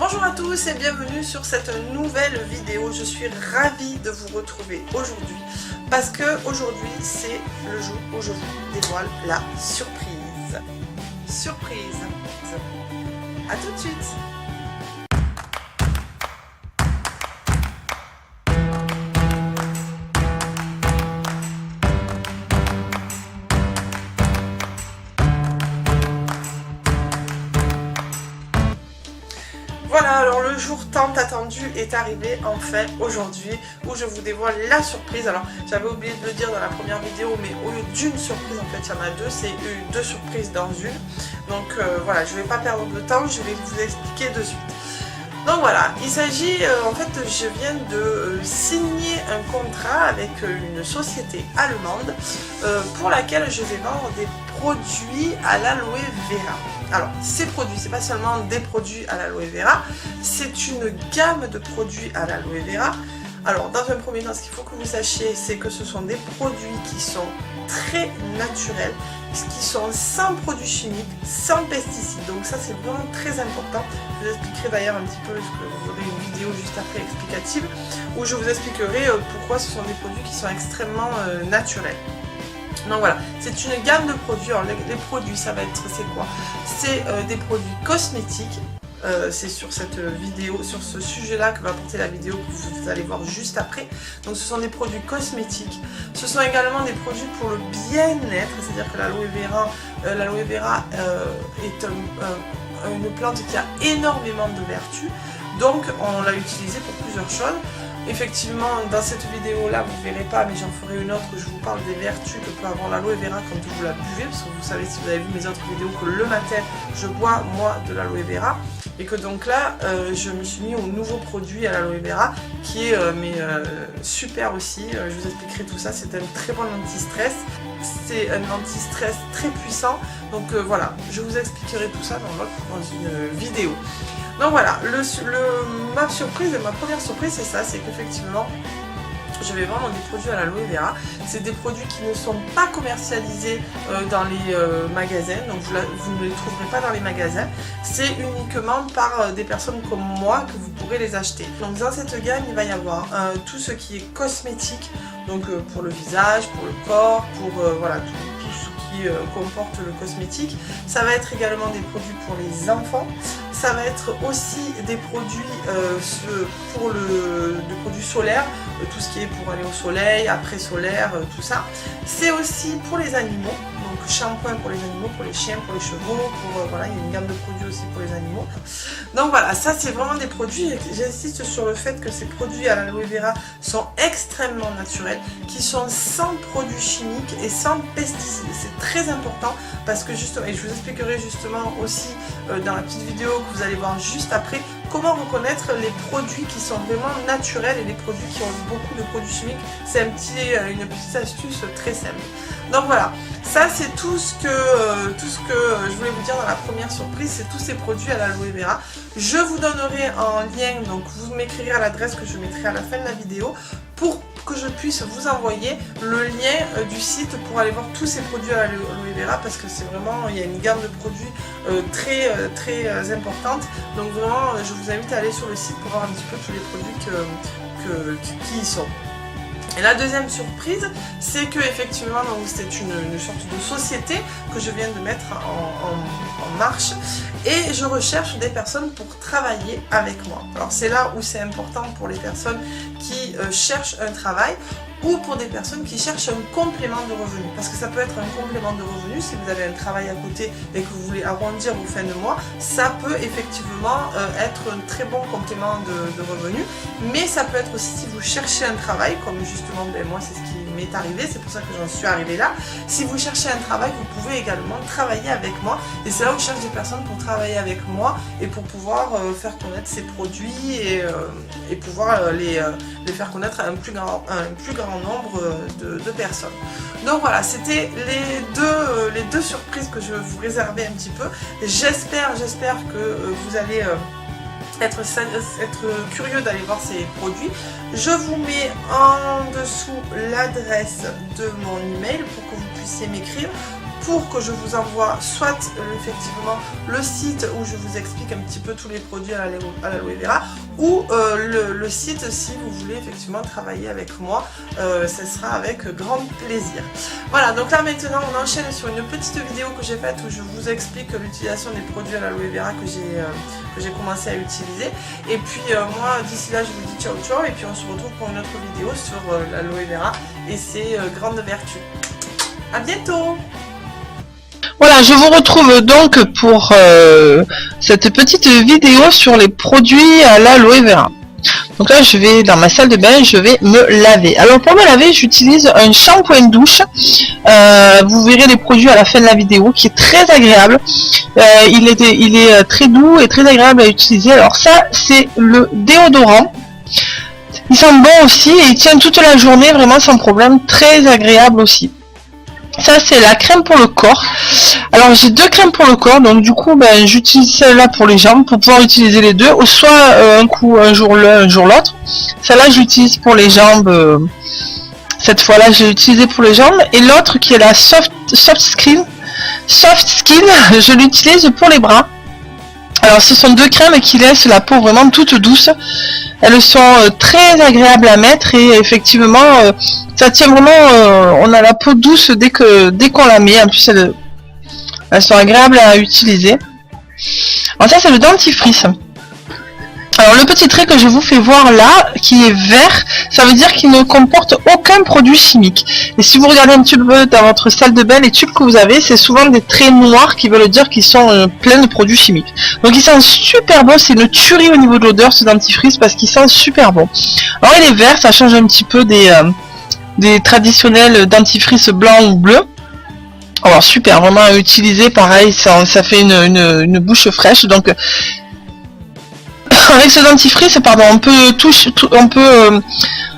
Bonjour à tous et bienvenue sur cette nouvelle vidéo. Je suis ravie de vous retrouver aujourd'hui parce que aujourd'hui c'est le jour où je vous dévoile la surprise. Surprise. À tout de suite. Voilà, alors le jour tant attendu est arrivé enfin aujourd'hui où je vous dévoile la surprise. Alors j'avais oublié de le dire dans la première vidéo, mais au lieu d'une surprise en fait il y en a deux, c'est deux surprises dans une. Donc voilà, je ne vais pas perdre de temps, je vais vous expliquer de suite. Donc voilà, il s'agit, en fait je viens de signer un contrat avec une société allemande pour laquelle je vais vendre des produits à l'aloe vera. Alors ces produits, c'est pas seulement des produits à l'aloe vera, c'est une gamme de produits à l'aloe vera. Alors dans un premier temps, ce qu'il faut que vous sachiez, c'est que ce sont des produits qui sont très naturels, qui sont sans produits chimiques, sans pesticides. Donc ça c'est vraiment très important. Je vous expliquerai d'ailleurs un petit peu, parce que vous aurez une vidéo juste après explicative, où je vous expliquerai pourquoi ce sont des produits qui sont extrêmement naturels. Donc voilà, c'est une gamme de produits. Alors les produits, ça va être, c'est quoi? C'est des produits cosmétiques. C'est sur cette vidéo, sur ce sujet-là que va porter la vidéo que vous allez voir juste après. Donc ce sont des produits cosmétiques. Ce sont également des produits pour le bien-être, c'est-à-dire que l'aloe vera est une plante qui a énormément de vertus. Donc on l'a utilisé pour plusieurs choses. Effectivement, dans cette vidéo-là, vous ne verrez pas, mais j'en ferai une autre où je vous parle des vertus que peut avoir l'aloe vera quand vous la buvez, parce que vous savez, si vous avez vu mes autres vidéos, que le matin, je bois, moi, de l'aloe vera, et que donc là, je me suis mis au nouveau produit à l'aloe vera, qui est super aussi. Je vous expliquerai tout ça, c'est un très bon anti-stress, c'est un anti-stress très puissant, donc voilà, je vous expliquerai tout ça dans une vidéo. Donc voilà, ma première surprise c'est ça, c'est qu'effectivement je vais vendre des produits à l'aloe vera. C'est des produits qui ne sont pas commercialisés dans les magasins, donc vous ne les trouverez pas dans les magasins. C'est uniquement par des personnes comme moi que vous pourrez les acheter. Donc dans cette gamme, il va y avoir tout ce qui est cosmétique, donc pour le visage, pour le corps, pour voilà, tout ce qui comporte le cosmétique. Ça va être également des produits pour les enfants. Ça va être aussi des produits des produits solaires, tout ce qui est pour aller au soleil, après solaire, tout ça. C'est aussi pour les animaux, donc shampoing pour les animaux, pour les chiens, pour les chevaux, voilà, il y a une gamme de produits aussi pour les animaux. Donc voilà, ça c'est vraiment des produits, j'insiste sur le fait que ces produits à l'aloe vera sont extrêmement naturels, qui sont sans produits chimiques et sans pesticides. C'est très important parce que justement, et je vous expliquerai justement aussi dans la petite vidéo que vous allez voir juste après, comment reconnaître les produits qui sont vraiment naturels et les produits qui ont beaucoup de produits chimiques. C'est une petite astuce très simple. Donc voilà, ça c'est tout ce que je voulais vous dire dans la première surprise, c'est tous ces produits à l'aloe vera. Je vous donnerai en lien, donc vous m'écrirez à l'adresse que je mettrai à la fin de la vidéo pour que je puisse vous envoyer le lien du site pour aller voir tous ces produits à l'aloe vera, parce que c'est vraiment, il y a une gamme de produits très importante. Donc vraiment, je vous invite à aller sur le site pour voir un petit peu tous les produits qui y sont. Et la deuxième surprise, c'est que effectivement, c'est une sorte de société que je viens de mettre en marche, et je recherche des personnes pour travailler avec moi. Alors c'est là où c'est important pour les personnes qui cherchent un travail, ou pour des personnes qui cherchent un complément de revenus. Parce que ça peut être un complément de revenus, si vous avez un travail à côté et que vous voulez arrondir vos fins de mois, ça peut effectivement être un très bon complément de revenus. Mais ça peut être aussi si vous cherchez un travail, comme justement moi c'est ce qui m'est arrivé, c'est pour ça que j'en suis arrivée là. Si vous cherchez un travail, vous pouvez également travailler avec moi. Et c'est là où je cherche des personnes pour travailler avec moi et pour pouvoir faire connaître ces produits et pouvoir les faire connaître à un plus grand nombre de personnes. Donc voilà, c'était les deux surprises que je vous réservais un petit peu. J'espère que vous allez être curieux d'aller voir ces produits. Je vous mets en dessous l'adresse de mon email pour que vous puissiez m'écrire pour que je vous envoie soit effectivement le site où je vous explique un petit peu tous les produits à l'aloe vera, ou le site si vous voulez effectivement travailler avec moi, ce sera avec grand plaisir. Voilà, donc là maintenant on enchaîne sur une petite vidéo que j'ai faite où je vous explique l'utilisation des produits à l'aloe vera que j'ai commencé à utiliser. Et puis moi d'ici là je vous dis ciao ciao, et puis on se retrouve pour une autre vidéo sur l'aloe vera et ses grandes vertus. À bientôt. Voilà, je vous retrouve donc pour cette petite vidéo sur les produits à l'aloe vera. Donc là je vais dans ma salle de bain, je vais me laver. Alors pour me laver j'utilise un shampoing douche, vous verrez les produits à la fin de la vidéo, qui est très agréable. Il est très doux et très agréable à utiliser. Alors ça c'est le déodorant, il sent bon aussi et il tient toute la journée vraiment sans problème, très agréable aussi. Ça c'est la crème pour le corps. Alors j'ai deux crèmes pour le corps, donc du coup j'utilise celle-là pour les jambes pour pouvoir utiliser les deux, ou soit un jour l'un, un jour l'autre. Celle-là j'utilise pour les jambes, cette fois-là j'ai utilisé pour les jambes, et l'autre qui est la soft skin, je l'utilise pour les bras. Alors ce sont deux crèmes qui laissent la peau vraiment toute douce. Elles sont très agréables à mettre et effectivement ça tient vraiment, on a la peau douce dès qu'on la met. En plus elles sont agréables à utiliser. Alors ça c'est le dentifrice. Alors le petit trait que je vous fais voir là, qui est vert, ça veut dire qu'il ne comporte aucun produit chimique. Et si vous regardez un petit peu dans votre salle de bain, les tubes que vous avez, c'est souvent des traits noirs qui veulent dire qu'ils sont pleins de produits chimiques. Donc il sent super bon, c'est une tuerie au niveau de l'odeur ce dentifrice parce qu'il sent super bon. Alors il est vert, ça change un petit peu des traditionnels dentifrices blancs ou bleus. Alors super, vraiment à utiliser, pareil, ça fait une bouche fraîche. Donc avec ce dentifrice, pardon, on peut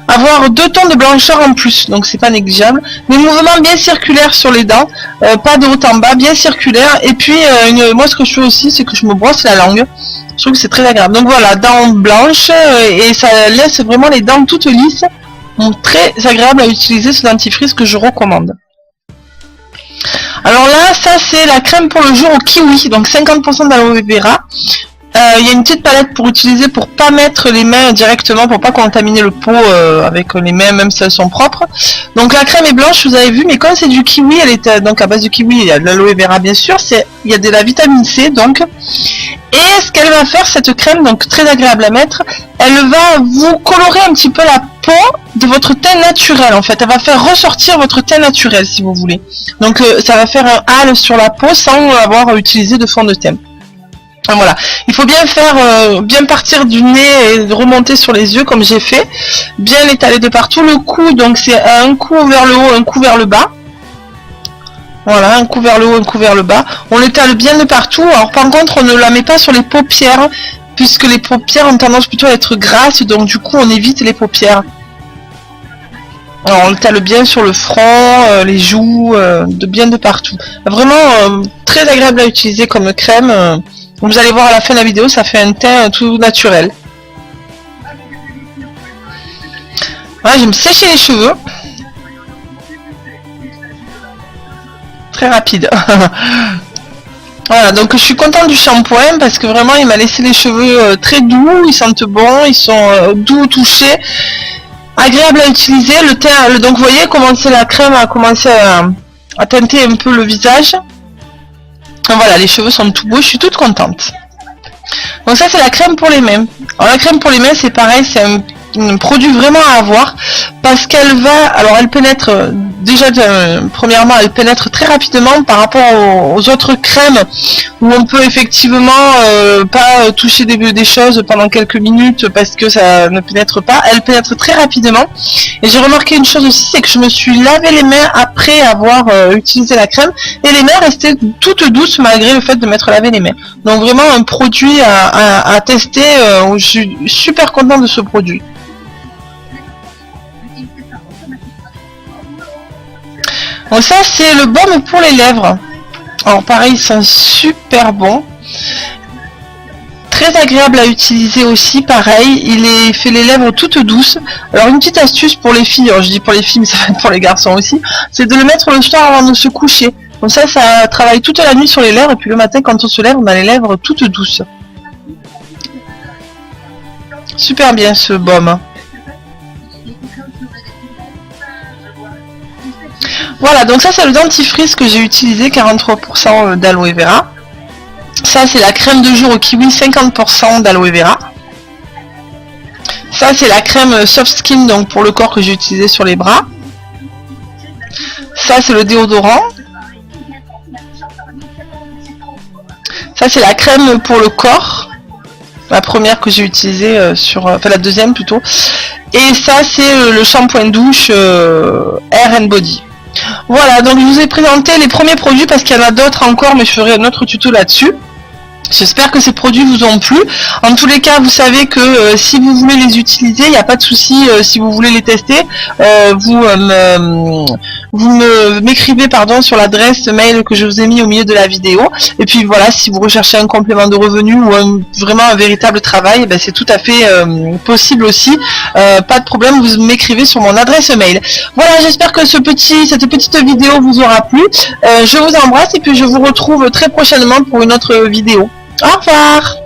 avoir 2 tons de blancheur en plus, donc c'est pas négligeable. Des mouvements bien circulaires sur les dents, pas de haut en bas, bien circulaire. Et puis moi ce que je fais aussi, c'est que je me brosse la langue. Je trouve que c'est très agréable. Donc voilà, dents blanches, et ça laisse vraiment les dents toutes lisses. Donc très agréable à utiliser ce dentifrice que je recommande. Alors là, ça c'est la crème pour le jour au kiwi, donc 50% d'aloe vera. Il y a une petite palette pour utiliser pour pas mettre les mains directement, pour pas contaminer le pot avec les mains, même si elles sont propres. Donc la crème est blanche, vous avez vu, mais comme c'est du kiwi, elle est donc à base de kiwi, il y a de l'aloe vera bien sûr, il y a de la vitamine C donc. Et ce qu'elle va faire, cette crème, donc très agréable à mettre, elle va vous colorer un petit peu la peau de votre teint naturel en fait. Elle va faire ressortir votre teint naturel si vous voulez. Donc ça va faire un halo sur la peau sans avoir utilisé de fond de teint. Voilà, il faut bien faire, bien partir du nez et remonter sur les yeux comme j'ai fait, bien l'étaler de partout. Le cou, donc c'est un coup vers le haut, un coup vers le bas. Voilà, un coup vers le haut, un coup vers le bas. On l'étale bien de partout. Alors par contre, on ne la met pas sur les paupières, puisque les paupières ont tendance plutôt à être grasses, donc du coup on évite les paupières. Alors on l'étale bien sur le front, les joues, bien de partout. Vraiment très agréable à utiliser comme crème. Vous allez voir à la fin de la vidéo, ça fait un teint tout naturel. Voilà, je vais me sécher les cheveux. Très rapide. Voilà, donc je suis contente du shampoing parce que vraiment il m'a laissé les cheveux très doux, ils sentent bon, ils sont doux au toucher, agréable à utiliser. Le teint, donc vous voyez comment la crème a commencé à teinter un peu le visage. Voilà, les cheveux sont tout beaux, je suis toute contente. Donc ça c'est la crème pour les mains. Alors la crème pour les mains c'est pareil, c'est un produit vraiment à avoir parce qu'elle va, alors elle pénètre déjà premièrement elle pénètre très rapidement par rapport aux autres crèmes où on peut effectivement pas toucher des choses pendant quelques minutes parce que ça ne pénètre pas. Elle pénètre très rapidement et j'ai remarqué une chose aussi, c'est que je me suis lavé les mains après avoir utilisé la crème et les mains restaient toutes douces malgré le fait de m'être lavé les mains. Donc vraiment un produit à tester, je suis super contente de ce produit. Donc ça c'est le baume pour les lèvres. Alors pareil, ils sont super bons. Très agréable à utiliser aussi, pareil. Il fait les lèvres toutes douces. Alors une petite astuce pour les filles, alors je dis pour les filles mais ça va être pour les garçons aussi, c'est de le mettre le soir avant de se coucher. Donc ça travaille toute la nuit sur les lèvres, et puis le matin quand on se lève, on a les lèvres toutes douces. Super bien ce baume. Voilà, donc ça c'est le dentifrice que j'ai utilisé, 43% d'aloe vera. Ça c'est la crème de jour au kiwi, 50% d'aloe vera. Ça c'est la crème soft skin, donc pour le corps, que j'ai utilisé sur les bras. Ça c'est le déodorant. Ça c'est la crème pour le corps, la première que j'ai utilisée enfin la deuxième plutôt. Et ça c'est le shampoing douche Hair and Body. Voilà, donc je vous ai présenté les premiers produits parce qu'il y en a d'autres encore, mais je ferai un autre tuto là-dessus. J'espère que ces produits vous ont plu. En tous les cas, vous savez que si vous voulez les utiliser, il n'y a pas de souci. Si vous voulez les tester, vous m'écrivez sur l'adresse mail que je vous ai mis au milieu de la vidéo. Et puis voilà, si vous recherchez un complément de revenu ou vraiment un véritable travail, c'est tout à fait possible aussi. Pas de problème, vous m'écrivez sur mon adresse mail. Voilà, j'espère que cette petite vidéo vous aura plu. Je vous embrasse et puis je vous retrouve très prochainement pour une autre vidéo. Au revoir!